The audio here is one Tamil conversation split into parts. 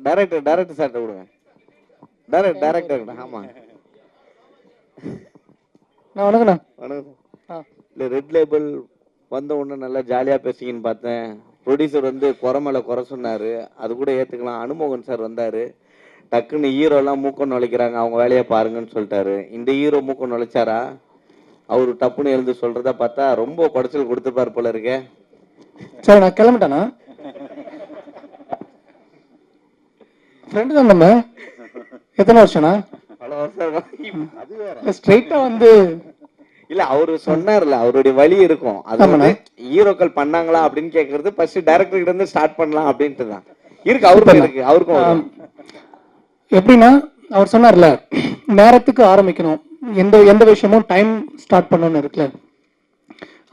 டைரக்டர் சார்ட்ட கொடுங்க. டைரக்டர் ஆமா. வணக்கண்ணா. வணக்கம். இல்லை ரெட் லேபிள் வந்த உடனே நல்லா ஜாலியாக பேசிங்கன்னு பார்த்தேன். ப்ரொடியூசர் வந்து குறை மேலே குறை சொன்னார், அது கூட ஏற்றுக்கலாம். அனுமோகன் சார் வந்தார், டக்குன்னு ஹீரோலாம் மூக்கம் நுழைக்கிறாங்க, அவங்க வேலையை பாருங்கன்னு சொல்லிட்டாரு. இந்த ஹீரோ மூக்கம் நுழைச்சாரா? அவர் டப்புன்னு எழுந்து சொல்கிறத பார்த்தா ரொம்ப குடைச்சல் கொடுத்துப்பார் போல இருக்கே. சார் நான் கிளம்பிட்டேண்ணா. ஃப்ரெண்டு தான் நம்ம. எத்தனை வருஷம்ண்ணா? பல வருஷம். ஸ்ட்ரைட்டா வந்து இல்ல அவரு சொன்னார்ல, அவருடைய வழி இருக்கும். அது ஹீரோக்கள் பண்ணாங்களா அப்படின்னு கேக்குறது ஃபர்ஸ்ட் டைரக்டர் கிட்ட இருந்து ஸ்டார்ட் பண்ணலாம் அப்படின்ட்டு தான் இருக்கு. அவருக்கும் எப்படின்னா அவர் சொன்னார்ல, நேரத்துக்கு ஆரம்பிக்கணும், எந்த விஷயமும் டைம் ஸ்டார்ட் பண்ணணும்னு இருக்குல்ல.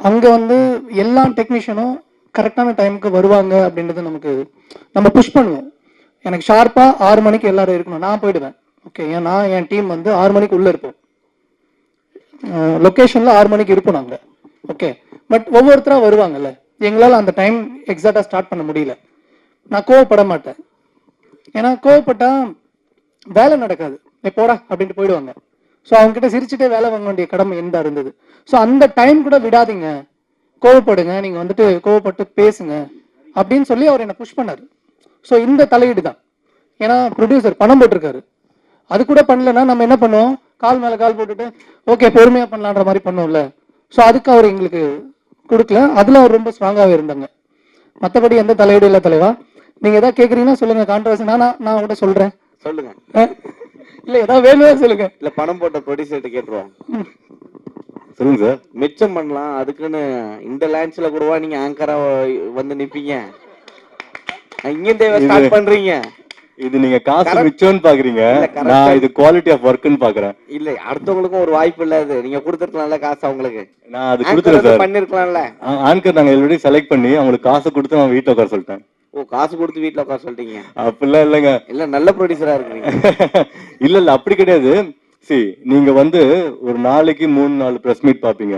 அங்க வந்து எல்லா டெக்னீஷியனும் கரெக்டான டைமுக்கு வருவாங்க அப்படின்றது நமக்கு நம்ம புஷ் பண்ணுவோம். எனக்கு ஷார்ப்பா 6 மணிக்கு எல்லாரும் இருக்கணும், நான் போயிடுவேன். ஓகே, ஏன்னா என் டீம் வந்து 6 மணிக்கு உள்ள இருப்போம், லொக்கேஷன்ல 6 மணிக்கு இருப்போம் நாங்க. ஓகே, பட் ஒவ்வொருத்தரா வருவாங்கல்ல, எங்களால் அந்த டைம் எக்ஸாக்டா ஸ்டார்ட் பண்ண முடியல. நான் கோவப்பட மாட்டேன், ஏன்னா கோவப்பட்டா வேலை நடக்காது. போடா அப்படின்ட்டு போயிடுவாங்க. ஸோ அவங்க கிட்ட சிரிச்சுட்டே வேலை வாங்க வேண்டிய கடமை எந்த இருந்தது. ஸோ அந்த டைம் கூட விடாதீங்க, கோவப்படுங்க, நீங்க வந்துட்டு கோவப்பட்டு பேசுங்க அப்படின்னு சொல்லி அவர் என்னை புஷ் பண்ணாரு. ஸோ இந்த தலையீடு தான். ஏன்னா ப்ரொடியூசர் பணம் போட்டிருக்காரு, அது கூட பண்ணலன்னா நம்ம என்ன பண்ணுவோம், கால் மேலே கால் போட்டுட்டு ஓகே பொறுமையாக பண்ணலான்ற மாதிரி பண்ணுவோம்ல. ஸோ அதுக்கு அவர் எங்களுக்கு கொடுக்கல, அதில் அவர் ரொம்ப ஸ்ட்ராங்காகவே இருந்தாங்க. மற்றபடி எந்த தலையீடு இல்லை தலைவா. நீங்கள் எதாவது கேட்குறீங்கன்னா சொல்லுங்கள், கான்ட்ரவர்சி நான் கூட சொல்கிறேன். சொல்லுங்க. இல்லை ஏதாவது வேணும் சொல்லுங்க. இல்லை பணம் போட்ட ப்ரொடியூசர்கிட்ட கேட்டுருவோம். சொல்லுங்க சார். மிச்சம் பண்ணலாம், அதுக்குன்னு இந்த லான்ச்ல கூடவா நீங்க ஆங்கரா வந்து நிப்பீங்க? இங்க ஸ்டார்ட் பண்றீங்க. இது நீங்க காசு மிச்சம்னு பாக்குறீங்க, நான் இது குவாலிட்டி ஆஃப் வர்க்னு பாக்குறேன். இல்ல அடுத்தவங்களுக்கும் ஒரு வாய்ப்பு இல்ல, அது நீங்க கொடுத்துருக்கலாம்ல காசு அவங்களுக்கு. நான் அது கொடுத்துறேன் சார், பண்ணிருக்கலாம்ல. ஆங்கர் நாங்க ஆல்ரெடி செலக்ட் பண்ணி அவங்களுக்கு காசு கொடுத்து நான் வீட்டுல உட்கார சொல்லிட்டேன். ஓ, காசு கொடுத்து வீட்டுல உட்கார சொல்லிட்டீங்க? அப்படிலாம் இல்லைங்க. இல்ல நல்ல ப்ரொடியூசரா இருக்கீங்க. இல்ல அப்படி கிடையாது. நீங்க வந்து ஒரு நாளைக்கு 3-4 பிரஸ் மீட் பாப்பீங்க.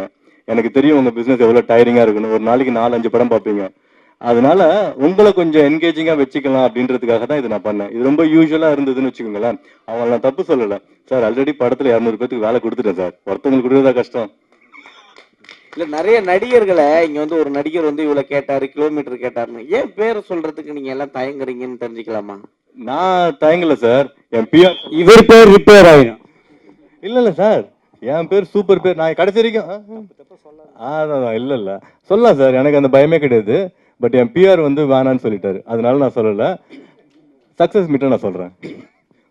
எனக்கு தெரியும் உங்க பிசினஸ் எவ்வளவு டயரிங்கா இருக்குன்னு. ஒரு நாளைக்கு 4-5 படம் பாப்பீங்க. அதனால உங்களை கொஞ்சம் என்கேஜிங்கா வச்சுக்கலாம் அப்படின்றதுக்காக தான் இது நான் பண்ணேன். இது ரொம்ப யூஸ்வலா இருந்ததுன்னு வச்சுக்கோங்களேன். அவங்க நான் தப்பு சொல்லல சார், ஆல்ரெடி படத்துல 200 பேருக்கு வேலை கொடுத்துட்டேன் சார், ஒருத்தவங்களுக்கு கொடுத்ததா கஷ்டம். இல்ல நிறைய நடிகர்களை இங்க வந்து ஒரு நடிகர் வந்து இவ்வளவு கேட்டாரு, கிலோமீட்டர் கேட்டாருன்னு ஏன் பேரை சொல்றதுக்கு நீங்க எல்லாம் தயங்குறீங்கன்னு தெரிஞ்சுக்கலாமா? நான் தயங்கல சார், என் பிஆர் இவர் பேர் ரிப்பேர் ஆயிடும். இல்ல சார், என் பேர் சூப்பர் பேர். நான் கடைசி வரைக்கும் அதான் இல்ல சொல்லலாம் சார், எனக்கு அந்த பயமே கிடையாது. பட் என் பிஆர் வந்து வேணான்னு சொல்லிட்டாரு, அதனால நான் சொல்லல. சக்சஸ் மீட்டை நான் சொல்றேன்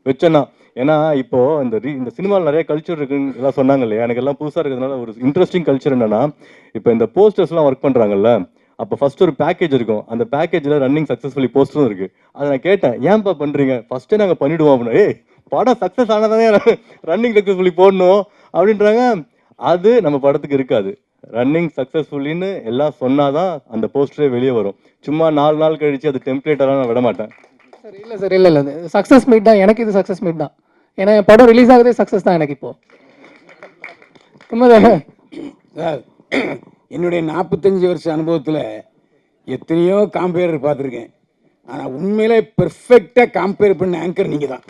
வச்சேன்னா. ஏன்னா இப்போ இந்த சினிமாவில் நிறைய கல்ச்சர் இருக்குன்னு எல்லாம் சொன்னாங்க இல்லையா, எனக்கு எல்லாம் புதுசாக இருக்கிறதுனால ஒரு இன்ட்ரெஸ்டிங் கல்ச்சர் என்னன்னா, இப்போ இந்த போஸ்டர்ஸ்லாம் ஒர்க் பண்ணுறாங்கல்ல, அப்போ ஃபர்ஸ்ட் ஒரு பேக்கேஜ் இருக்கும், அந்த பேக்கேஜில் ரன்னிங் சக்ஸஸ்ஃபுல்லி போஸ்டரும் இருக்கு. அதை நான் கேட்டேன், ஏன்ப்பா பண்ணுறீங்க, ஃபர்ஸ்ட்டே நாங்கள் பண்ணிடுவோம் அப்படின்னா. ஏய் படம் சக்ஸஸ் ஆனதானே ரன்னிங் சக்ஸஸ்ஃபுல்லி போடணும் அப்படின்றாங்க. அது நம்ம படத்துக்கு இருக்காது. ரன்னிங் சக்ஸஸ்ஃபுல்லின்னு எல்லாம் சொன்னாதான் அந்த போஸ்டரே வெளியே வரும். சும்மா 4 நாள் கழிச்சு அது டெம்ப்ளேட்டெல்லாம் நான் விட மாட்டேன் சார். இல்லை சார், இல்லை சக்ஸஸ் மீட் தான் எனக்கு. இது சக்ஸஸ் மீட் தான். ஏன்னா என் படம் ரிலீஸ் ஆகுதே சக்ஸஸ் தான் எனக்கு. இப்போ உண்மைதானே சார், என்னுடைய 45 வருஷ அனுபவத்தில் எத்தனையோ காம்பேர் பார்த்துருக்கேன். ஆனால் உண்மையிலே பெர்ஃபெக்டாக காம்பேர் பண்ண ஆங்கர் நீங்கள் தான்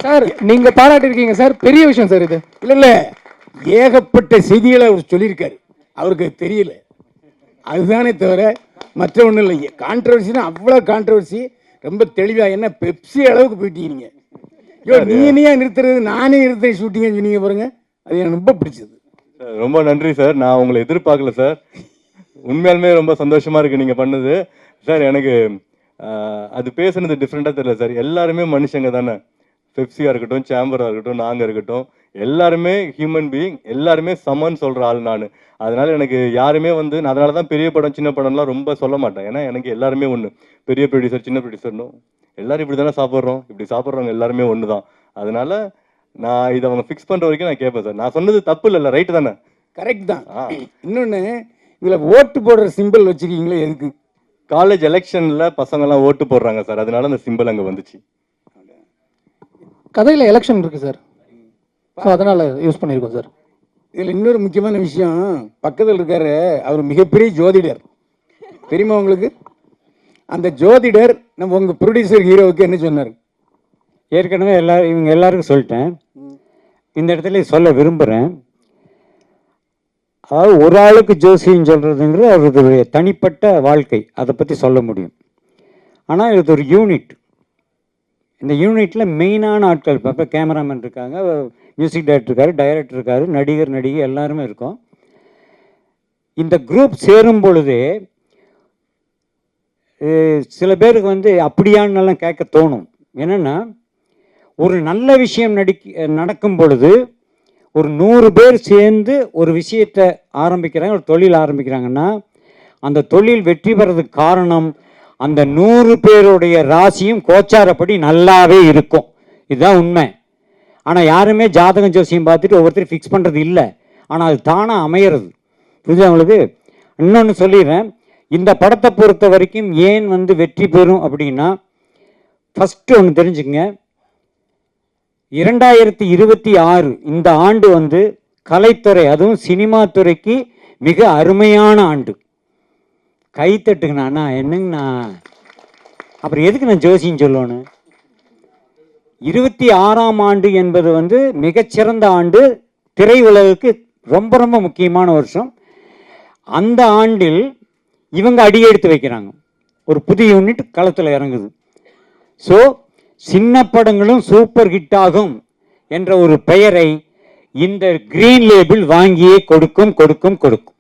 சார். நீங்கள் பாராட்டிருக்கீங்க சார், பெரிய விஷயம் சார் இது. இல்லை ஏகப்பட்ட செய்திகளை அவர் சொல்லியிருக்காரு, அவருக்கு தெரியல, அதுதானே தவிர மற்ற ஒன்றும் இல்லை. கான்ட்ரவர்சினா அவ்வளோ கான்ட்ரவர்சி, ரொம்ப தெளிவாக. என்ன பெப்சி அளவுக்கு போயிட்டீங்க. ஐயோ நீ நிறுத்துறது, நானே நிறுத்த ஷூட்டிங்னு சொன்னீங்க பாருங்க, அது எனக்கு ரொம்ப பிடிச்சது. ரொம்ப நன்றி சார், நான் உங்களை எதிர்பார்க்கல சார். உண்மையாலுமே ரொம்ப சந்தோஷமா இருக்கு நீங்க பண்ணது சார். எனக்கு அது பேசுனது டிஃப்ரெண்டாக தெரியல சார். எல்லாருமே மனுஷங்க தானே, பெப்சியாக இருக்கட்டும், சேம்பராக இருக்கட்டும், நாங்கள் இருக்கட்டும், எல்லாருமே ஹியூமன் பீயிங், எல்லாருமே சமன்னு சொல்கிற ஆள் நான். அதனால எனக்கு யாருமே வந்து, நான் அதனால தான் பெரிய படம் சின்ன படம்லாம் ரொம்ப சொல்ல மாட்டேன். ஏன்னா எனக்கு எல்லாருமே ஒன்று, பெரிய ப்ரொடியூசர் சின்ன ப்ரொடியூசர்னும் எல்லாரும் இப்படி தானே சாப்பிட்றோம், இப்படி சாப்பிட்றவங்க எல்லாருமே ஒன்று தான். அதனால நான் இதை அவங்க ஃபிக்ஸ் பண்ணுற வரைக்கும் நான் கேட்பேன் சார். நான் சொன்னது தப்பு இல்லை, ரைட்டு தானே? கரெக்ட் தான். இன்னொன்று, இதில் ஓட்டு போடுற சிம்பிள் வச்சுருக்கீங்களே எதுக்கு? காலேஜ் எலெக்ஷனில் பசங்கள்லாம் ஓட்டு போடுறாங்க சார், அதனால அந்த சிம்பிள் அங்கே வந்துச்சு. கதையில் எலெக்ஷன் இருக்கு சார், ஸோ அதனால் யூஸ் பண்ணியிருக்கோம் சார். இதில் இன்னொரு முக்கியமான விஷயம், பக்கத்தில் இருக்காரு அவர் மிகப்பெரிய ஜோதிடர், தெரியுமா உங்களுக்கு? அந்த ஜோதிடர் நம்ம உங்கள் ப்ரொடியூசர் ஹீரோவுக்கு என்ன சொன்னார்? ஏற்கனவே இவங்க எல்லாருக்கும் சொல்லிட்டேன். இந்த இடத்துல சொல்ல விரும்புகிறேன். அதாவது ஒரு ஆளுக்கு ஜோசியம் சொல்கிறதுங்கிறது அவருடைய தனிப்பட்ட வாழ்க்கை, அதை பற்றி சொல்ல முடியும். ஆனால் இது ஒரு யூனிட். இந்த யூனிட்டில் மெயினான ஆட்கள் இப்போ கேமராமேன் இருக்காங்க, மியூசிக் டைரக்டர் இருக்கார், டைரக்டர் இருக்கார், நடிகர் நடிகை எல்லாருமே இருக்கோம். இந்த குரூப் சேரும் பொழுதே சில பேருக்கு வந்து அப்படியானெல்லாம் கேட்க தோணும். என்னென்னா, ஒரு நல்ல விஷயம் நடக்கும் பொழுது ஒரு 100 பேர் சேர்ந்து ஒரு விஷயத்தை ஆரம்பிக்கிறாங்க, ஒரு தொழில் ஆரம்பிக்கிறாங்கன்னா அந்த தொழில் வெற்றி பெறதுக்கு காரணம் அந்த 100 பேருடைய ராசியும் கோச்சாரப்படி நல்லாவே இருக்கும். இதுதான் உண்மை. ஆனால் யாருமே ஜாதகம் ஜோசியம் பார்த்துட்டு ஒவ்வொருத்தரும் ஃபிக்ஸ் பண்ணுறது இல்லை. ஆனால் அது தானாக அமையிறது. புரியுது அவங்களுக்கு? இன்னொன்று சொல்லிடுறேன். இந்த படத்தை பொறுத்த வரைக்கும் ஏன் வந்து வெற்றி பெறும் அப்படின்னா, ஃபஸ்ட்டு ஒன்று தெரிஞ்சுக்கங்க, 2026 இந்த ஆண்டு வந்து கலைத்துறை, அதுவும் சினிமா துறைக்கு மிக அருமையான ஆண்டு. கைத்தட்டுங்கண்ணா. என்னங்கண்ணா, அப்புறம் எதுக்கு நான் ஜோசியம் சொல்லணும்? 26ஆம் ஆண்டு என்பது வந்து மிகச்சிறந்த ஆண்டு, திரை உலகுக்கு ரொம்ப ரொம்ப முக்கியமான வருஷம். அந்த ஆண்டில் இவங்க அடியெடுத்து வைக்கிறாங்க, ஒரு புதிய யூனிட் களத்தில் இறங்குது. ஸோ சின்ன படங்களும் சூப்பர் ஹிட் ஆகும் என்ற ஒரு பெயரை இந்த கிரீன் லேபிள் வாங்கியே கொடுக்கும் கொடுக்கும் கொடுக்கும்.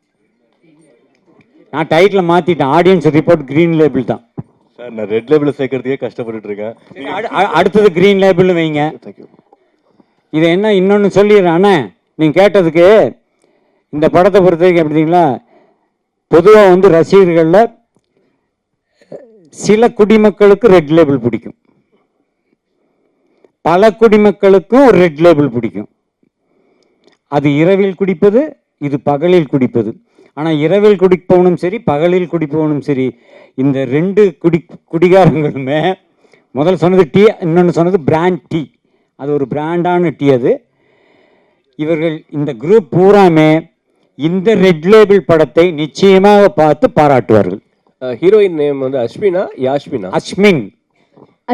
நான் டைட்டில் மாற்றிட்டேன், ஆடியன்ஸ் ரிப்போர்ட் கிரீன் லேபிள் தான் சார். நான் ரெட் லேபிள் சேர்க்கறதுக்கே கஷ்டப்பட்டுட்டு இருக்கேன். அடுத்தது கிரீன் லேபிள் வைங்க. இதை என்ன இன்னொன்று சொல்லிடுறேன் அண்ணே, நீங்கள் கேட்டதுக்கு. இந்த படத்தை பொறுத்த வரைக்கும் எப்படிங்களா, பொதுவாக வந்து ரசிகர்களில் சில குடிமக்களுக்கு ரெட் லேபிள் பிடிக்கும், பல குடிமக்களுக்கும் ஒரு ரெட் லேபிள் பிடிக்கும். அது இரவில் குடிப்பது, இது பகலில் குடிப்பது. ஆனால் இரவில் குடிப்பவனும் சரி, பகலில் குடிப்பவனும் சரி, இந்த 2 குடிகாரங்களுமே, முதல் சொன்னது டீ, இன்னொன்று சொன்னது பிராண்ட் டீ. அது ஒரு பிராண்டான டீ. அது இவர்கள் இந்த குரூப் பூராமே இந்த ரெட் லேபிள் படத்தை நிச்சயமாக பார்த்து பாராட்டுவார்கள். ஹீரோயின் நேம் வந்து அஸ்மினா, யாஸ்மினா? அஸ்மின்.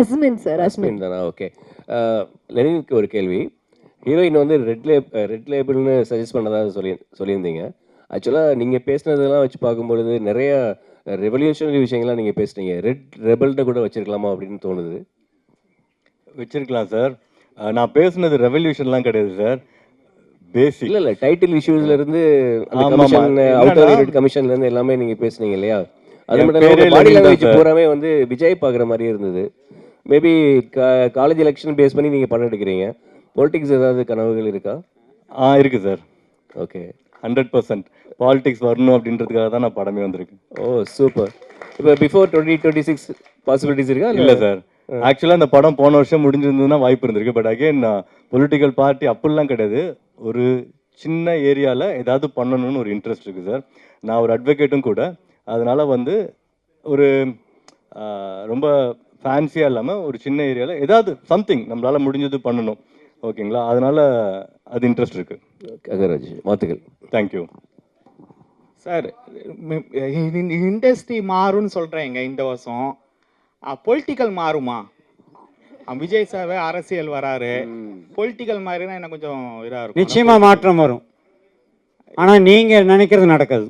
அஸ்மின் சார், அஸ்மின் தானா? ஓகே. லெனினுக்கு ஒரு கேள்வி. ஹீரோயின் வந்து ரெட் லேபிள்னு சஜஸ்ட் பண்ணதாக சொல்லியிருந்தீங்க. ஆக்சுவலாக நீங்கள் பேசுனதெல்லாம் வச்சு பார்க்கும்பொழுது நிறைய ரெவல்யூஷனரி விஷயங்கள்லாம் நீங்கள் பேசுனீங்க. ரெட் ரெபல்கிட்ட கூட வச்சிருக்கலாமா அப்படின்னு தோணுது. வச்சிருக்கலாம் சார். நான் பேசுனது ரெவல்யூஷன்லாம் கிடையாது சார். பேசிக் இல்லை டைட்டில் இஷ்யூஸ்ல இருந்து கமிஷன்ல இருந்து எல்லாமே நீங்க பேசுனீங்க இல்லையா? அது மட்டும் பாடி லாங்குவேஜ் பூராமே வந்து விஜய் பார்க்குற மாதிரியே இருந்தது. மேபி காலேஜ் எலெக்ஷன் பேஸ் பண்ணி நீங்க படம் எடுக்கிறீங்க. பொலிட்டிக்ஸ் ஏதாவது கனவுகள் இருக்கா? இருக்கு சார். ஓகே. 100% பாலிடிக்ஸ் வரணும் அப்படின்றதுக்காக தான் நான் படமே வந்திருக்கேன். ஓ சூப்பர். இப்போ பிஃபோர் 2026 பாசிபிலிட்டிஸ் இருக்கா? இல்லை சார். ஆக்சுவலாக அந்த படம் போன வருஷம் முடிஞ்சிருந்ததுன்னா வாய்ப்பு இருந்திருக்கு. பட் அகைன் பொலிட்டிக்கல் பார்ட்டி அப்படிலாம் கிடையாது. ஒரு சின்ன ஏரியாவில் ஏதாவது பண்ணணும்னு ஒரு இன்ட்ரெஸ்ட் இருக்குது சார். நான் ஒரு அட்வொகேட்டும் கூட. அதனால் வந்து ஒரு ரொம்ப ஃபேன்சியாக இல்லாமல் ஒரு சின்ன ஏரியாவில் ஏதாவது சம்திங் நம்மளால் முடிஞ்சது பண்ணணும். ஓகேங்களா? அதனால் அது இன்ட்ரெஸ்ட் இருக்குது. அகராஜ் வாழ்த்துக்கள். Thank you sir. இண்டஸ்ட்ரி மாறும்னு சொல்கிறேங்க இந்த வருஷம். பொலிட்டிக்கல் மாறுமா? விஜய் சார் அரசியல் வராரு, பொலிட்டிக்கல் மாறினா என்ன கொஞ்சம் இதாக இருக்கும். நிச்சயமா மாற்றம் வரும். ஆனால் நீங்கள் நினைக்கிறது நடக்காது.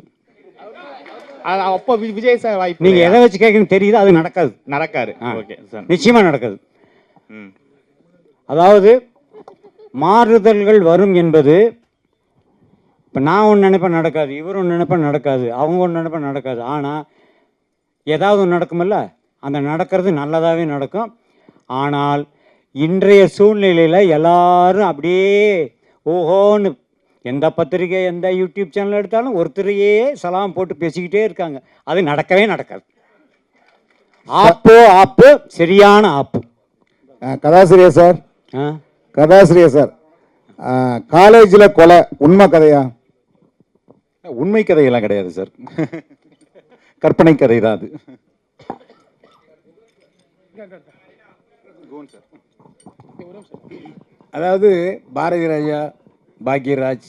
அப்போ விஜய் சார் வாய்ப்பு. நீங்கள் எதை வச்சு கேட்கணும் தெரியுது, அது நடக்காது. Okay sir. நிச்சயமா நடக்காது. அதாவது மாறுதல்கள் வரும் என்பது, இப்போ நான் ஒன்று நினைப்பேன் நடக்காது, இவர் ஒன்று நினைப்பேன் நடக்காது, அவங்க ஒன்று நினைப்பேன் நடக்காது. ஆனால் ஏதாவது ஒன்று நடக்குமில்ல, அந்த நடக்கிறது நல்லதாகவே நடக்கும். ஆனால் இன்றைய சூழ்நிலையில் எல்லாரும் அப்படியே ஓஹோன்னு எந்த பத்திரிகை எந்த யூடியூப் சேனல் எடுத்தாலும் ஒருத்தரையே சலாம் போட்டு பேசிக்கிட்டே இருக்காங்க. அது நடக்கவே நடக்காது. ஆப்பு சரியான ஆப்பு. கதாசிரியர் சார், கதாசிரியர் சார், காலேஜில் கொலை உண்மை கதையா? உண்மை கதையெல்லாம் கிடையாது சார், கற்பனை கதை தான் அது. அதாவது பாரதி ராஜா, பாக்யராஜ்,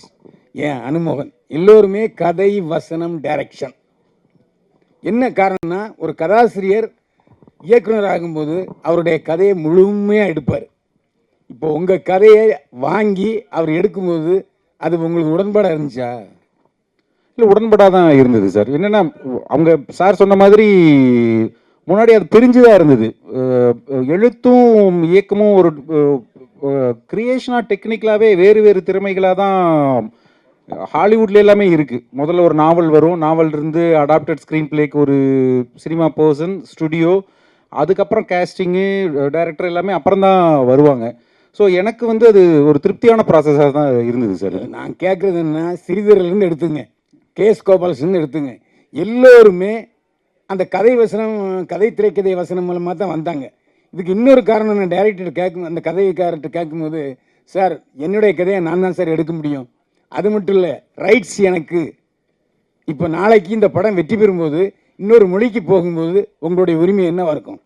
ஏன் அனுமோகன் எல்லோருமே கதை, வசனம், டைரக்ஷன். என்ன காரணம்னா, ஒரு கதாசிரியர் இயக்குனர் ஆகும்போது அவருடைய கதையை முழுமையாக எடுப்பார். இப்போ உங்கள் கதையை வாங்கி அவர் எடுக்கும்போது அது உங்களுக்கு உடன்பாடாக இருந்துச்சா? இல்லை, உடன்படாக தான் இருந்தது சார். என்னென்னா அவங்க சார் சொன்ன மாதிரி முன்னாடி அது பிரிஞ்சு தான் இருந்தது. எழுத்தும் இயக்கமும் ஒரு கிரியேஷனாக டெக்னிக்கலாகவே வேறு வேறு திறமைகளாக தான் ஹாலிவுட்ல எல்லாமே இருக்குது. முதல்ல ஒரு நாவல் வரும், நாவல் இருந்து அடாப்டட் ஸ்க்ரீன் பிளேக்கு ஒரு சினிமா பர்சன், ஸ்டுடியோ, அதுக்கப்புறம் கேஸ்டிங்கு, டைரக்டர் எல்லாமே அப்புறம் தான் வருவாங்க. ஸோ எனக்கு வந்து அது ஒரு திருப்தியான ப்ராசஸாக தான் இருந்தது சார். நான் கேட்குறது என்ன, சிறிதரிலிருந்து எடுத்துங்க, கேஎஸ் கோபாலசிலிருந்து எடுத்துங்க, எல்லோருமே அந்த கதை வசனம், கதை திரைக்கதை வசனம் மூலமாக தான் வந்தாங்க. இதுக்கு இன்னொரு காரணம், நான் டைரக்டர் கேட்கும், அந்த கதைக்காரர்கிட்ட கேட்கும்போது, சார் என்னுடைய கதையை நான் தான் சார் எடுக்க முடியும், அது மட்டும் இல்லை ரைட்ஸ் எனக்கு, இப்போ நாளைக்கு இந்த படம் வெற்றி பெறும்போது இன்னொரு மொழிக்கு போகும்போது உங்களுடைய உரிமை என்னவா இருக்கும்?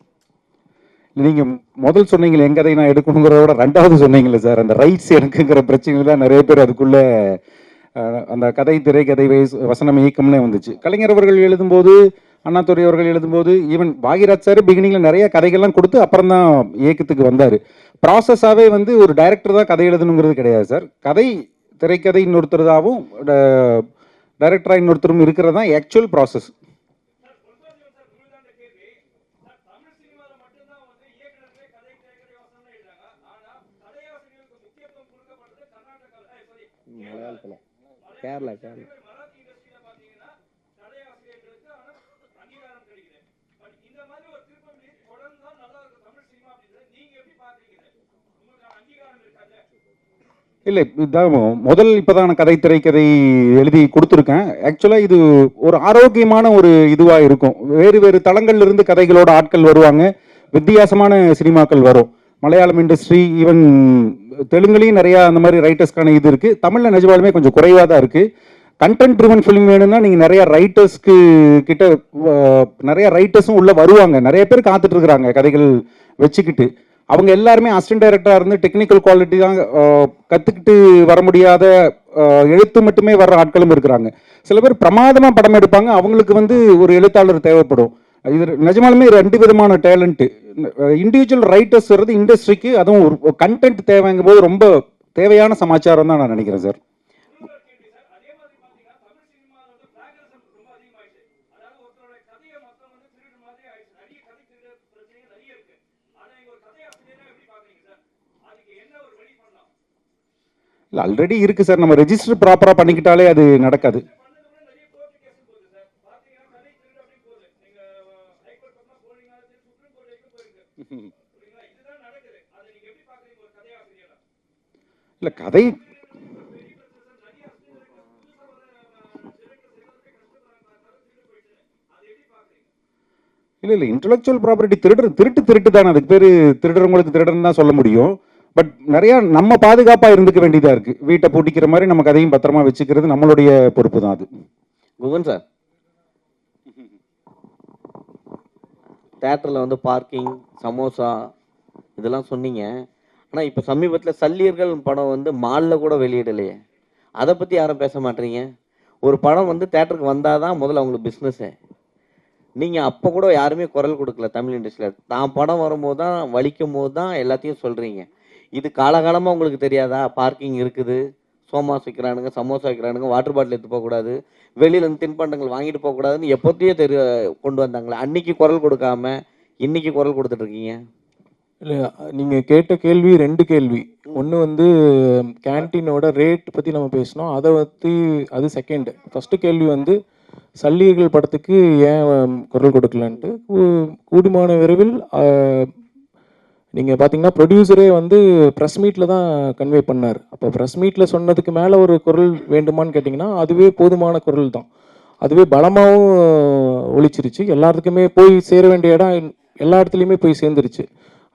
நீங்கள் முதல் சொன்னீங்களே என் கதையை நான் எடுக்கணுங்கிறத விட ரெண்டாவது சொன்னீங்களே சார், அந்த ரைட்ஸ் எனக்குங்கிற பிரச்சனைகள் தான் நிறைய பேர் அதுக்குள்ளே அந்த கதை திரைக்கதை வசனம் இயக்கம்னே வந்துச்சு. கலைஞர் அவர்கள் எழுதும்போது, அண்ணாதுரை அவர்கள் எழுதும்போது, ஈவன் பாகிராஜ் சார் பிகினிங்கில் நிறைய கதைகள்லாம் கொடுத்து அப்புறம் தான் இயக்கத்துக்கு வந்தார். ப்ராசஸாகவே வந்து ஒரு டைரக்டர் தான் கதை எழுதணுங்கிறது கிடையாது சார். கதை திரைக்கதை இன்னொருத்தருதாகவும் டைரக்டராக இன்னொருத்தரும் இருக்கிறது தான் ஆக்சுவல் ப்ராசஸ். கேரளா இல்லை, இதுதான் முதல் இப்போ தான் நான் கதை திரைக்கதை எழுதி கொடுத்துருக்கேன். ஆக்சுவலாக இது ஒரு ஆரோக்கியமான ஒரு இதுவாக இருக்கும். வேறு வேறு தளங்கள்ல இருந்து கதைகளோட ஆட்கள் வருவாங்க, வித்தியாசமான சினிமாக்கள் வரும். மலையாளம் இண்டஸ்ட்ரி, ஈவன் தெலுங்குலேயும் நிறையா அந்த மாதிரி ரைட்டர்ஸ்க்கான இது இருக்குது. தமிழில் நிஜமாலுமே கொஞ்சம் குறைவாக தான் இருக்குது. கண்டென்ட் ட்ரிவன் ஃபிலிம் வேணும்னா நீங்கள் நிறையா ரைட்டர்ஸ்க்கு கிட்ட நிறையா ரைட்டர்ஸும் உள்ளே வருவாங்க. நிறைய பேர் காத்துட்டு இருக்கிறாங்க கதைகள் வச்சுக்கிட்டு. அவங்க எல்லாருமே அசிஸ்டன்ட் டைரக்டராக இருந்து டெக்னிக்கல் குவாலிட்டி தான் கற்றுக்கிட்டு வர முடியாத, எழுத்து மட்டுமே வர்ற ஆட்களும் இருக்கிறாங்க. சில பேர் பிரமாதமாக படம் எடுப்பாங்க, அவங்களுக்கு வந்து ஒரு எழுத்தாளர் தேவைப்படும். இது நிஜமாலுமே ரெண்டு விதமான டேலண்ட்டு. இண்டிவிஜுவல் ரைட்டர்ஸ் வர்றது இண்டஸ்ட்ரிக்கு, அதுவும் ஒரு கண்டென்ட் தேவைங்கும் போது ரொம்ப தேவையான சமாச்சாரம் தான் நான் நினைக்கிறேன் சார். இல்லை, ஆல்ரெடி இருக்குது சார். நம்ம ரெஜிஸ்டர் ப்ராப்பராக பண்ணிக்கிட்டாலே அது நடக்காது. இல்லை, கதை இல்லை இன்டெலெக்சுவல் ப்ராப்பர்ட்டி திருட்டு தானே. அதுக்கு பேர் திருடுறவங்களுக்கு திருடன்னு தான் சொல்ல முடியும். பட் நிறையா நம்ம பாதுகாப்பாக இருந்துக்க வேண்டியதாக இருக்குது. வீட்டை பூட்டிக்கிற மாதிரி நம்ம கதையும் பத்திரமா வச்சுக்கிறது நம்மளுடைய பொறுப்பு தான் அது. குகன் சார், தேட்டரில் வந்து பார்க்கிங், சமோசா இதெல்லாம் சொன்னீங்க. ஆனால் இப்போ சமீபத்தில் சல்லியர்கள் படம் வந்து மாலில் கூட வெளியிடலையே, அதை பற்றி யாரும் பேச மாட்டீங்க. ஒரு படம் வந்து தேட்டருக்கு வந்தால் தான் முதல்ல அவங்களுக்கு பிஸ்னஸ்ஸு. நீங்கள் அப்போ கூட யாருமே குரல் கொடுக்கல தமிழ் இண்டஸ்ட்ரியில். தான் படம் வரும்போது தான், வலிக்கும் போது தான் எல்லாத்தையும் சொல்கிறீங்க. இது காலகாலமாக உங்களுக்கு தெரியாதா? பார்க்கிங் இருக்குது, சோமாஸ் வைக்கிறானுங்க, சமோசா வைக்கிறானுங்க, வாட்டர் பாட்டில் எடுத்து போகக்கூடாது, வெளியிலேருந்து தின்பண்டங்கள் வாங்கிட்டு போகக்கூடாதுன்னு எப்போத்தையோ கொண்டு வந்தாங்களே. அன்னைக்கு குரல் கொடுக்காம இன்னைக்கு குரல் கொடுத்துட்ருக்கீங்க. இல்லை, நீங்கள் கேட்ட கேள்வி ரெண்டு கேள்வி. ஒன்று வந்து கேன்டீனோட ரேட் பற்றி நம்ம பேசினோம், அதை பற்றி அது செகண்டு. ஃபஸ்ட்டு கேள்வி வந்து சல்லியர்கள் படத்துக்கு ஏன் குரல் கொடுக்கலன்ட்டு. கூடுமான விரைவில் நீங்கள் பார்த்தீங்கன்னா ப்ரொடியூசரே வந்து ப்ரெஸ் மீட்டில் தான் கன்வே பண்ணார். அப்போ ப்ரெஸ் மீட்டில் சொன்னதுக்கு மேலே ஒரு குரல் வேண்டுமான்னு கேட்டிங்கன்னா அதுவே போதுமான குரல் தான். அதுவே பலமாகவும் ஒழிச்சிருச்சு. எல்லாத்துக்குமே போய் சேர வேண்டிய இடம் எல்லா இடத்துலையுமே போய் சேர்ந்துருச்சு.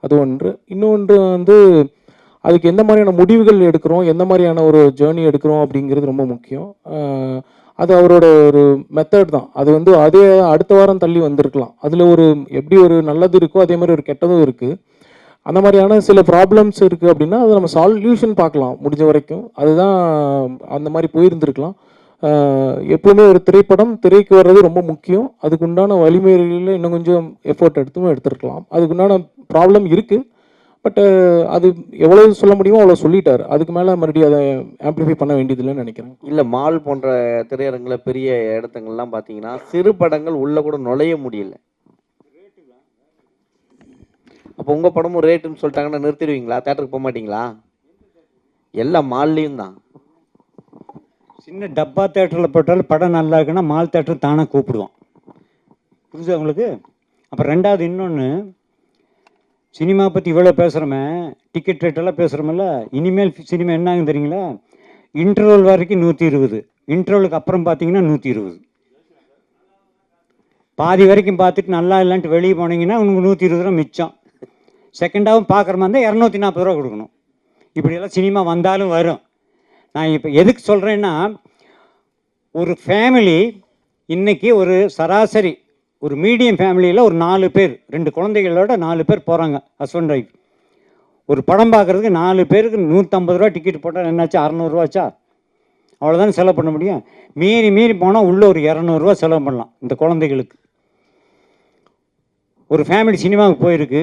அது ஒன்று. இன்னொன்று வந்து அதுக்கு எந்த மாதிரியான முடிவுகள் எடுக்கிறோம், எந்த மாதிரியான ஒரு ஜேர்னி எடுக்கிறோம் அப்படிங்கிறது ரொம்ப முக்கியம். அது அவரோட ஒரு மெத்தட் தான். அது வந்து அதே அடுத்த வாரம் தள்ளி வந்திருக்கலாம். அதில் ஒரு எப்படி ஒரு நல்லது இருக்கோ அதே மாதிரி ஒரு கெட்டதும் இருக்குது. அந்த மாதிரியான சில ப்ராப்ளம்ஸ் இருக்குது அப்படின்னா அதை நம்ம சால்யூஷன் பார்க்கலாம் முடிஞ்ச வரைக்கும். அதுதான் அந்த மாதிரி போயிருந்துருக்கலாம். எப்பவுமே ஒரு திரைப்படம் திரைக்கு வர்றது ரொம்ப முக்கியம். அதுக்குண்டான வழிமுறைகளில் இன்னும் கொஞ்சம் எஃபோர்ட் எடுத்துருக்கலாம். அதுக்குண்டான ப்ராப்ளம் இருக்குது. பட் அது எவ்வளோ சொல்ல முடியுமோ அவ்வளோ சொல்லிட்டார். அதுக்கு மேலே மறுபடியும் அதை ஆம்ப்ளிஃபை பண்ண வேண்டியதில்லைன்னு நினைக்கிறேன். இல்லை, மால் போன்ற திரையரங்கில் பெரிய இடத்துங்கள்லாம் பார்த்தீங்கன்னா சிறு படங்கள் உள்ளே கூட நுழைய முடியல. அப்போ உங்கள் படமும் ரேட்டுன்னு சொல்லிட்டாங்கன்னா நிறுத்திடுவீங்களா? தேட்டருக்கு போக மாட்டீங்களா? எல்லா மால்லையும் தான். சின்ன டப்பா தேட்டரில் போட்டாலும் படம் நல்லா இருக்குன்னா மால் தேட்டர் தானே கூப்பிடுவான். புரிஞ்சு உங்களுக்கு? அப்புறம் ரெண்டாவது இன்னொன்று, சினிமா பற்றி இவ்வளோ பேசுகிறோமே, டிக்கெட் ரேட்டெல்லாம் பேசுகிறோமில்ல, இனிமேல் சினிமா என்ன ஆகும் தெரியுங்களா? இன்டர்வல் வரைக்கும் 120, இன்டர்வலுக்கு அப்புறம் பார்த்தீங்கன்னா 120. பாதி வரைக்கும் பார்த்துட்டு நல்லா இல்லைன்ட்டு வெளியே போனீங்கன்னா உங்களுக்கு 120 ரூபா மிச்சம். செகண்டாகவும் பார்க்குற மாதிரி இருந்தால் 240 ரூபா கொடுக்கணும். இப்படியெல்லாம் சினிமா வந்தாலும் வரும். நான் இப்போ எதுக்கு சொல்கிறேன்னா, ஒரு ஃபேமிலி இன்றைக்கி ஒரு சராசரி ஒரு மீடியம் ஃபேமிலியில் ஒரு 4 பேர் 2 குழந்தைகளோட 4 பேர் போகிறாங்க, ஹஸ்பண்ட் ஒய்ஃப். ஒரு படம் பார்க்குறதுக்கு 4 பேருக்கு 150 ரூபா டிக்கெட் போட்டால் என்னாச்சு? 600 ரூபாச்சா? அவ்வளோதானே செலவு பண்ண முடியும். மீறி போனால் உள்ளே ஒரு 200 ரூபா செலவு பண்ணலாம் இந்த குழந்தைகளுக்கு. ஒரு ஃபேமிலி சினிமாவுக்கு போயிருக்கு,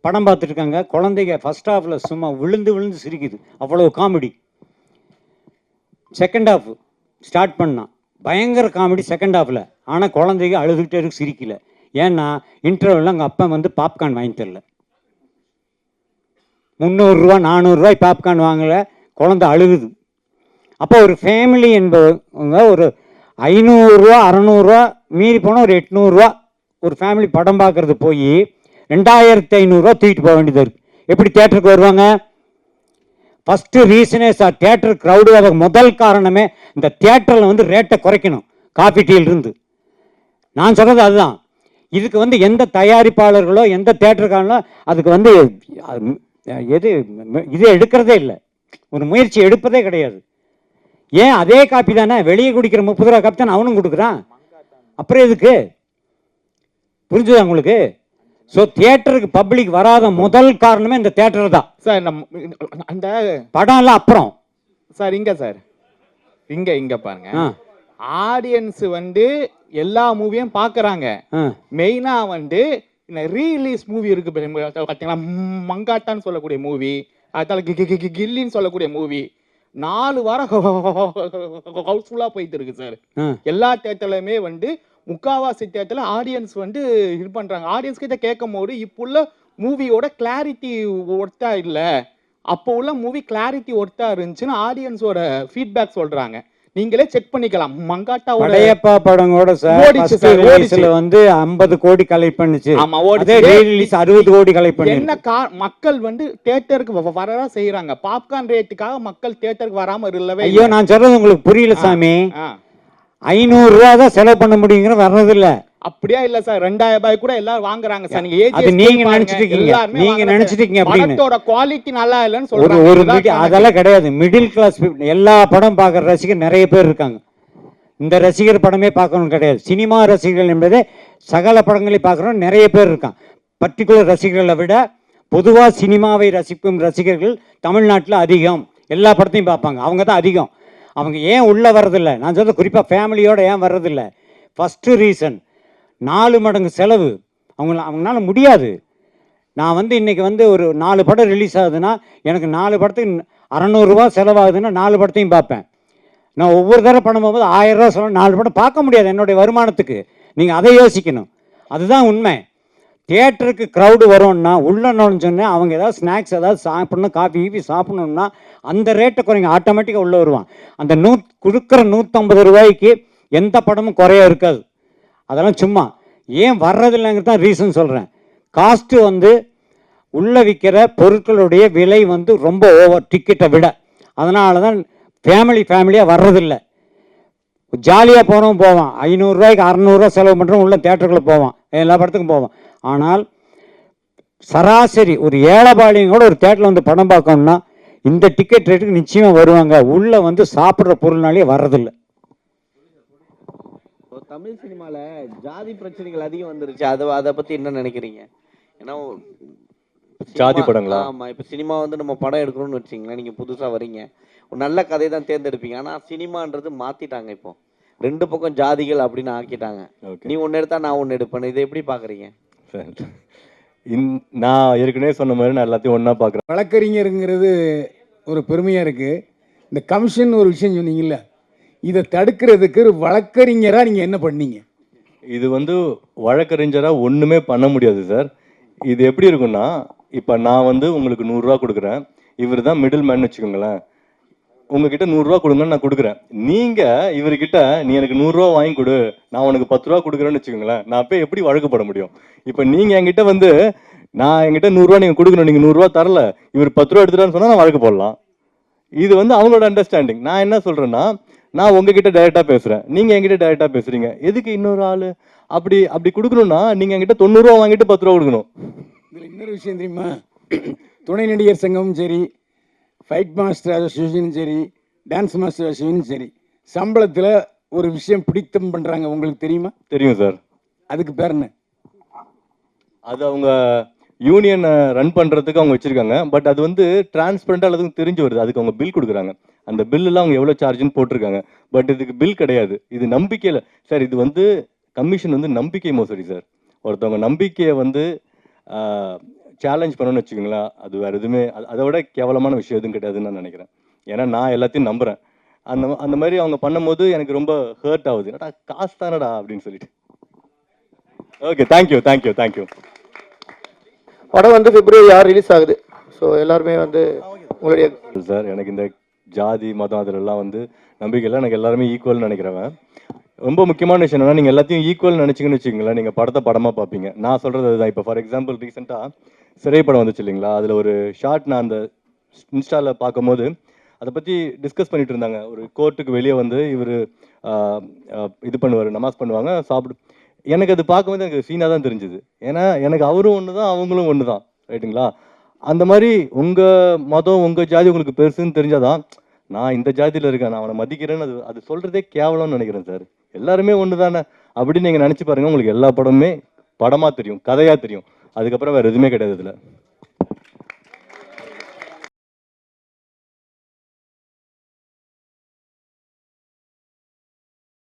படம் பார்த்துட்ருக்காங்க, குழந்தைங்க ஃபஸ்ட் ஹாஃபில் சும்மா விழுந்து சிரிக்குது, அவ்வளோ காமெடி. செகண்ட் ஹாஃப் ஸ்டார்ட் பண்ணான், பயங்கர காமெடி செகண்ட் ஹாஃபில். ஆனால் குழந்தைங்க அழுதுகிட்டே இருக்கு, சிரிக்கல. ஏன்னா இன்டர்வலில் அங்கே அப்பா வந்து பாப்கார்ன் வாங்கி தரல. 300 ரூபா 400 ரூபாய் பாப்கார்ன் வாங்கலை, குழந்தை அழுகுது. அப்போ ஒரு ஃபேமிலி என்பவங்க ஒரு 500 ரூபா 600 ரூபா மீறி போனால் ஒரு 800 ரூபா ஒரு ஃபேமிலி படம் பார்க்குறது போய் 2500 ரூபா தூக்கிட்டு போக வேண்டியது இருக்குது. எப்படி தேட்டருக்கு வருவாங்க? ஃபஸ்ட்டு ரீசனே சார், தேட்டர் க்ரௌடு ஆக முதல் காரணமே இந்த தேட்டரில் வந்து ரேட்டை குறைக்கணும், காஃபி டீலிருந்து. நான் சொல்கிறது அதுதான். இதுக்கு வந்து எந்த தயாரிப்பாளர்களோ எந்த தேட்டருக்காரங்களோ அதுக்கு வந்து இது எடுக்கிறதே இல்லை, ஒரு முயற்சி எடுப்பதே கிடையாது. ஏன் அதே காப்பி தானே வெளியே குடிக்கிற 30 ரூபா காப்பி தானே அவனும் கொடுக்குறான், அப்புறம் எதுக்கு? புரிஞ்சுதா உங்களுக்கு? ஸோ தியேட்டருக்கு பப்ளிக் வராத முதல் காரணமே இந்த தியேட்டர் தான் சார். அந்த படம் எல்லாம் அப்புறம் சார் இங்க பாருங்க, ஆடியன்ஸ் வந்து எல்லா மூவியும் பாக்குறாங்க. மெயினா வந்து இந்த ரீலீஸ் மூவி இருக்கு பார்த்தீங்களா, மங்காட்டான்னு சொல்லக்கூடிய மூவி, அதால கில்லின்னு சொல்லக்கூடிய மூவி 4 வாரம் ஹவுஸ்ஃபுல்லா போயிட்டு இருக்கு சார். எல்லா தியேட்டர்லயுமே வந்து முக்காவாசி தேட்டர்ல ஆடியன்ஸ் வந்து இது பண்றாங்க. ஆடியன்ஸ் கிட்ட கேட்கும் போது இப்போ உள்ள மூவியோட கிளாரிட்டி ஒர்த்தா இல்ல, அப்போ உள்ள மூவி கிளாரிட்டி ஒர்த்தா இருந்துச்சுன்னு ஆடியன்ஸோட ஃபீட்பேக் சொல்றாங்க. நீங்களே செக் பண்ணிக்கலாம். மங்காட்டாவோட படையப்பா படங்கோட சார் வந்து 50 கோடி கலெக்ட் பண்ணுச்சு. ஆமா, அதே ரீலீஸ் 60 கோடி கலெக்ட் பண்ணி. என்ன மக்கள் வந்து தியேட்டருக்கு வரதா செய்யறாங்க, பாப்கார்ன் ரேட்டுக்காக மக்கள் தியேட்டருக்கு வராம இல்லவே. ஐயோ, நான் சொல்றது உங்களுக்கு புரியல சாமி. 500 ரூபா தான் செலவு பண்ண முடியுங்கிற வர்றது இல்ல. அப்படியே இல்ல சார், 2000 ரூபாய் கூட எல்லாரும் வாங்குறாங்க சார். நீங்க நினைச்சிட்டு இருக்கீங்க படத்தோட குவாலிட்டி நல்லா இல்லன்னு சொல்றாங்க. ஒரு அதெல்லாம் கிடையாது. மிடில் கிளாஸ் எல்லா படம் பார்க்குற ரசிகர் நிறைய பேர் இருக்காங்க. இந்த ரசிகர் படமே பார்க்கணும் கிடையாது. சினிமா ரசிகர்கள் என்பதே சகல படங்களை பார்க்குறோம் நிறைய பேர் இருக்காங்க. பர்டிகுலர் ரசிகர்களை விட பொதுவாக சினிமாவை ரசிக்கும் ரசிகர்கள் தமிழ்நாட்டில் அதிகம். எல்லா படத்தையும் பார்ப்பாங்க, அவங்க தான் அதிகம். அவங்க ஏன் உள்ளே வர்றதில்லை? நான் சொல்றது குறிப்பாக ஃபேமிலியோடு ஏன் வர்றதில்லை? ஃபஸ்ட்டு ரீசன் 4 மடங்கு செலவு. அவங்களால முடியாது. நான் வந்து இன்றைக்கி வந்து ஒரு 4 படம் ரிலீஸ் ஆகுதுன்னா எனக்கு 4 படத்துக்கு 600 ரூபா செலவாகுதுன்னா 4 படத்தையும் பார்ப்பேன். நான் ஒவ்வொரு தடவை படம் போகும்போது 1000 ரூபா செலவு 4 படம் பார்க்க முடியாது என்னுடைய வருமானத்துக்கு. நீங்கள் அதை யோசிக்கணும். அதுதான் உண்மை. தியேட்டருக்கு க்ரௌடு வரும்னா உள்ள நுழைஞ்சோன்னே அவங்க ஏதாவது ஸ்நாக்ஸ் ஏதாவது சாப்பிட்ணும், காஃபி கீஃபி சாப்பிட்ணுன்னா அந்த ரேட்டை குறைங்க, ஆட்டோமேட்டிக்காக உள்ளே வருவான். அந்த கொடுக்குற 150 ரூபாய்க்கு எந்த படமும் குறைய இருக்காது. அதெல்லாம் சும்மா ஏன் வர்றதில்லைங்கிறது தான் ரீசன் சொல்கிறேன். காஸ்ட்டு வந்து உள்ளே விற்கிற பொருட்களுடைய விலை வந்து ரொம்ப ஓவர் டிக்கெட்டை விட. அதனால தான் ஃபேமிலியாக வர்றதில்லை. ஜாலியாக போகிறவன் போவான், 500 ரூபாய்க்கு 600 ரூபா செலவு பண்ணுறவன் உள்ள தேட்டருக்குள்ளே போவான், எல்லா படத்துக்கும் போவான். ஆனால் சராசரி ஒரு ஏழைபாளையம் கூட ஒரு தேட்டரில் வந்து படம் பார்க்கணும்னா இந்த டிக்கெட் ரேட்டுக்கு நிச்சயமாக வருவாங்க. உள்ளே வந்து சாப்பிட்ற பொருள்னாலே வர்றதில்லை. தமிழ் சினிமாவில் ஜாதி பிரச்சனைகள் அதிகம் வந்துருச்சு. அதை பற்றி என்ன நினைக்கிறீங்க? ஏன்னா ஜாதி படங்களா? ஆமாம், இப்போ சினிமா வந்து நம்ம படம் எடுக்கணும்னு வச்சிங்களேன், நீங்கள் புதுசாக வரீங்க, ஒரு நல்ல கதை தான் தேர்ந்தெடுப்பீங்க. ஆனால் சினிமான்றது மாற்றிட்டாங்க. இப்போ 2 பக்கம் ஜாதிகள் அப்படின்னு ஆக்கிட்டாங்க. நீ ஒன்று எடுத்தா நான் ஒன்று எடுப்பேன். இதை எப்படி பார்க்குறீங்க சார்? நான் ஏற்கனவே சொன்ன மாதிரி நான் எல்லாத்தையும் ஒன்றா பார்க்குறேன். வழக்கறிஞருங்கிறது ஒரு பெருமையாக இருக்குது. இந்த கமிஷன் ஒரு விஷயம் சொன்னீங்கல்ல, இதை தடுக்கிறதுக்கு ஒரு வழக்கறிஞராக நீங்கள் என்ன பண்ணீங்க? இது வந்து வழக்கறிஞராக ஒன்றுமே பண்ண முடியாது சார். இது எப்படி இருக்குன்னா, இப்போ நான் வந்து உங்களுக்கு 100 ரூபா கொடுக்குறேன். இவர் தான் மிடில் மேன் வச்சுக்கோங்களேன். உங்ககிட்ட 100 ரூபா கொடுங்கன்னு நான் கொடுக்குறேன். நீங்கள் இவர்கிட்ட நீ எனக்கு 100 ரூபா வாங்கி கொடு, நான் உனக்கு 10 ரூபா கொடுக்குறேன்னு வச்சுக்கோங்களேன். நான் போய் எப்படி வழக்கு போட முடியும்? இப்போ நீங்கள் என்கிட்ட வந்து என்கிட்ட 100 ரூபா நீங்கள் கொடுக்கணும், நீங்கள் 100 ரூபா தரல, இவர் 10 ரூபா எடுத்துட்டான்னு சொன்னால் நான் வழக்கு போடலாம். இது வந்து அவங்களோட அண்டர்ஸ்டாண்டிங். நான் என்ன சொல்கிறேன்னா, நான் உங்ககிட்ட டைரெக்டாக பேசுகிறேன், நீங்கள் என்கிட்ட டைரெக்டாக பேசுகிறீங்க. எதுக்கு இன்னொரு ஆள் அப்படி அப்படி கொடுக்கணும்னா நீங்கள் என்கிட்ட 90 ரூபா வாங்கிட்டு 10 ரூபா கொடுக்கணும். இதில் இன்னொரு விஷயம் தெரியுமா? துணை நடிகர் சங்கமும் சரி, ஃபைட் மாஸ்டர் அசோசியேஷனும் சரி, டான்ஸ் மாஸ்டர் அசோசியேஷனும் சரி, சம்பளத்தில் ஒரு விஷயம் பிடித்தம் பண்ணுறாங்க. உங்களுக்கு தெரியுமா? தெரியும் சார். அதுக்கு பேர் என்ன? அது அவங்க யூனியனை ரன் பண்ணுறதுக்கு அவங்க வச்சுருக்காங்க. பட் அது வந்து டிரான்ஸ்பரண்டாக எல்லாத்துக்கும் தெரிஞ்சு வருது. அதுக்கு அவங்க பில் கொடுக்குறாங்க. அந்த பில்லுலாம் அவங்க எவ்வளோ சார்ஜுன்னு போட்டிருக்காங்க. பட் இதுக்கு பில் கிடையாது. இது நம்பிக்கையில் சார். இது வந்து கமிஷன் வந்து நம்பிக்கை மோசடி சார். ஒருத்தவங்க நம்பிக்கையை வந்து சேலஞ்ச் பண்ணணும்னு வச்சுக்கோங்களேன், அது வேறு எதுவுமே அதை விட கேவலமான விஷயம் எதுவும் கிடையாதுன்னு நான் நினைக்கிறேன். ஏன்னா நான் எல்லாத்தையும் நம்புகிறேன். அந்த மாதிரி அவங்க பண்ணும்போது எனக்கு ரொம்ப ஹர்ட் ஆகுது. என்னடா காசு தானடா அப்படின்னு சொல்லிட்டு. Okay, thank you thank you thank you. படம் வந்து February 6 ரிலீஸ் ஆகுது. ஸோ எல்லாருமே வந்து உங்களுடைய சார், எனக்கு இந்த ஜாதி மதம் அதிலெல்லாம் வந்து நம்பிக்கை இல்லை. எனக்கு எல்லாருமே ஈக்குவல்னு நினைக்கிறவன். ரொம்ப முக்கியமான விஷயம் என்னன்னா, நீங்கள் எல்லாத்தையும் ஈக்குவல் நினச்சிங்கன்னு வச்சுக்கோங்களேன், நீங்கள் படத்தை படமாக பார்ப்பீங்க. நான் சொல்கிறது அதுதான். இப்போ ஃபார் எக்ஸாம்பிள் ரீசெண்டாக சிறை படம் வந்துச்சு இல்லைங்களா, அதில் ஒரு ஷார்ட் நான் அந்த இன்ஸ்டாவில் பார்க்கும்போது அதை பற்றி டிஸ்கஸ் பண்ணிட்டு இருந்தாங்க. ஒரு கோர்ட்டுக்கு வெளியே வந்து இவர் இது பண்ணுவார், நமாஸ் பண்ணுவாங்க, சாப்பிடு. எனக்கு அது பார்க்கும்போது எனக்கு சீனாக தான் தெரிஞ்சுது. ஏன்னா எனக்கு அவரும் ஒன்று தான், அவங்களும் ஒன்று தான், ரைட்டுங்களா? அந்த மாதிரி உங்கள் மதம் உங்கள் ஜாதி உங்களுக்கு பெருசுன்னு தெரிஞ்சாதான் நான் இந்த ஜாதியில் இருக்கேன், நான் அவனை மதிக்கிறேன்னு அது சொல்கிறதே கேவலம்னு நினைக்கிறேன் சார். எல்லாருமே ஒன்று தானே அப்படின்னு நீங்கள் நினச்சி பாருங்கள். உங்களுக்கு எல்லா படமுமே படமாக தெரியும், கதையாக தெரியும். அதுக்கப்புறம் வேறு எதுவுமே கிடையாது இதில்.